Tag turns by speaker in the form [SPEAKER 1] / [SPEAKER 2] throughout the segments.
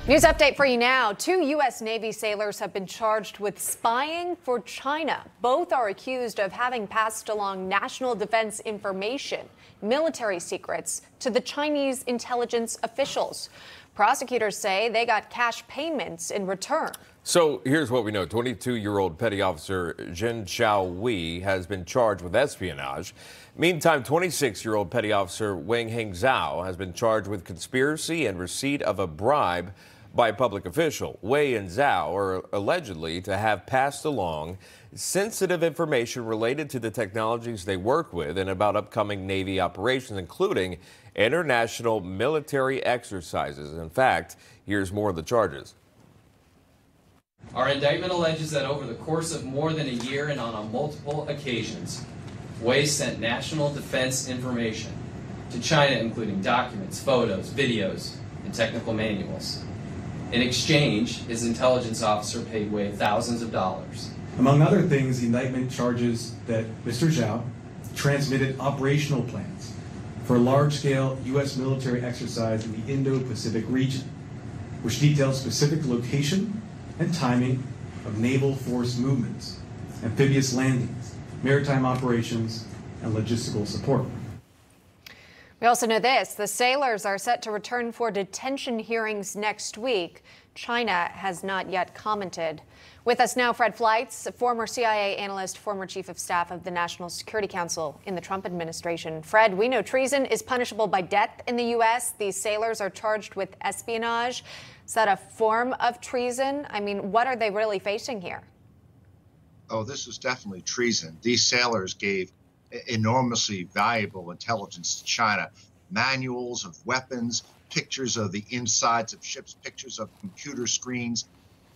[SPEAKER 1] News update for you now. 2 U.S. Navy sailors have been charged with spying for China. Both are accused of having passed along national defense information, military secrets, to the Chinese intelligence officials. Prosecutors say they got cash payments in return.
[SPEAKER 2] So here's what we know. 22-year-old Petty Officer Zhen Xiaowei has been charged with espionage. Meantime, 26-year-old Petty Officer Wang Hengzhao has been charged with conspiracy and receipt of a bribe by a public official. Wei and Zhao are allegedly to have passed along sensitive information related to the technologies they work with and about upcoming Navy operations, including international military exercises. In fact, here's more of the charges.
[SPEAKER 3] Our indictment alleges that over the course of more than a year and on multiple occasions, Wei sent national defense information to China, including documents, photos, videos, and technical manuals. In exchange, his intelligence officer paid Wei thousands of dollars.
[SPEAKER 4] Among other things, the indictment charges that Mr. Zhao transmitted operational plans for a large-scale U.S. military exercise in the Indo-Pacific region, which details specific location and timing of naval force movements, amphibious landings, maritime operations, and logistical support.
[SPEAKER 1] We also know this. The sailors are set to return for detention hearings next week. China has not yet commented. With us now, Fred Fleitz, former CIA analyst, former chief of staff of the National Security Council in the Trump administration. Fred, we know treason is punishable by death in the U.S. These sailors are charged with espionage. Is that a form of treason? I mean, what are they really facing here?
[SPEAKER 5] Oh, this is definitely treason. These sailors gave enormously valuable intelligence to China. Manuals of weapons, pictures of the insides of ships, pictures of computer screens.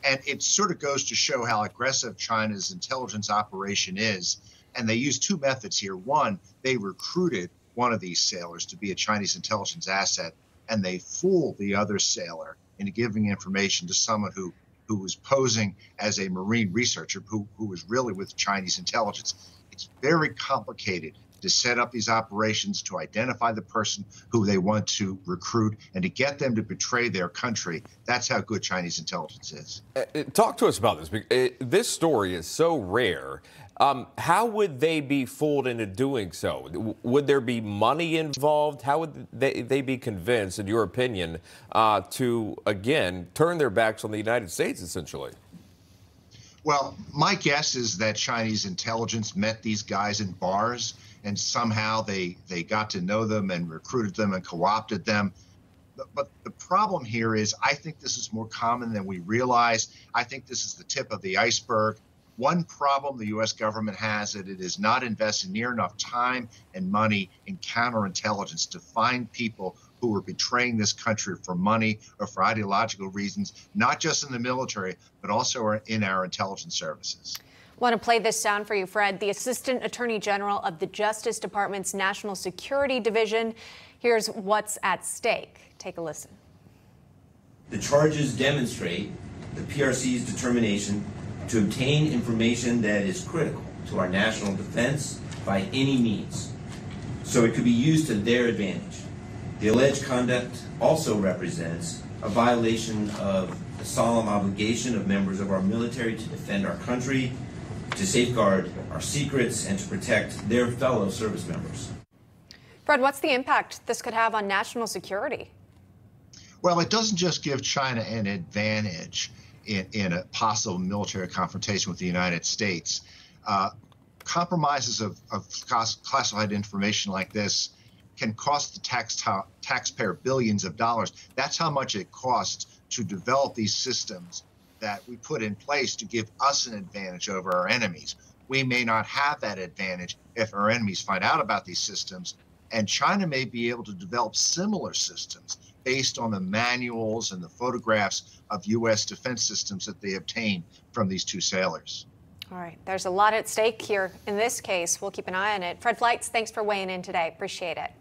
[SPEAKER 5] And it sort of goes to show how aggressive China's intelligence operation is. And they used two methods here. One, they recruited one of these sailors to be a Chinese intelligence asset, and they fooled the other sailor into giving information to someone who was posing as a Marine researcher who was really with Chinese intelligence. It's very complicated to set up these operations, to identify the person who they want to recruit, and to get them to betray their country. That's how good Chinese intelligence is.
[SPEAKER 2] Talk to us about this. This story is so rare. How would they be fooled into doing so? Would there be money involved? How would they be convinced, in your opinion, to, again, turn their backs on the United States, essentially?
[SPEAKER 5] Well, my guess is that Chinese intelligence met these guys in bars, and somehow they got to know them and recruited them and co-opted them. But the problem here is I think this is more common than we realize. I think this is the tip of the iceberg. One problem the U.S. government has is it is not investing near enough time and money in counterintelligence to find people who are betraying this country for money or for ideological reasons, not just in the military, but also in our intelligence services.
[SPEAKER 1] I want to play this sound for you, Fred. The Assistant Attorney General of the Justice Department's National Security Division. Here's what's at stake. Take a listen.
[SPEAKER 6] The charges demonstrate the PRC's determination to obtain information that is critical to our national defense by any means, so it could be used to their advantage. The alleged conduct also represents a violation of the solemn obligation of members of our military to defend our country, to safeguard our secrets, and to protect their fellow service members.
[SPEAKER 1] Fred, what's the impact this could have on national security?
[SPEAKER 5] Well, it doesn't just give China an advantage in a possible military confrontation with the United States. Compromises of classified information like this can cost the taxpayer billions of dollars. That's how much it costs to develop these systems that we put in place to give us an advantage over our enemies. We may not have that advantage if our enemies find out about these systems, and China may be able to develop similar systems based on the manuals and the photographs of U.S. defense systems that they obtained from these two sailors.
[SPEAKER 1] All right, there's a lot at stake here in this case. We'll keep an eye on it. Fred Fleitz, thanks for weighing in today. Appreciate it.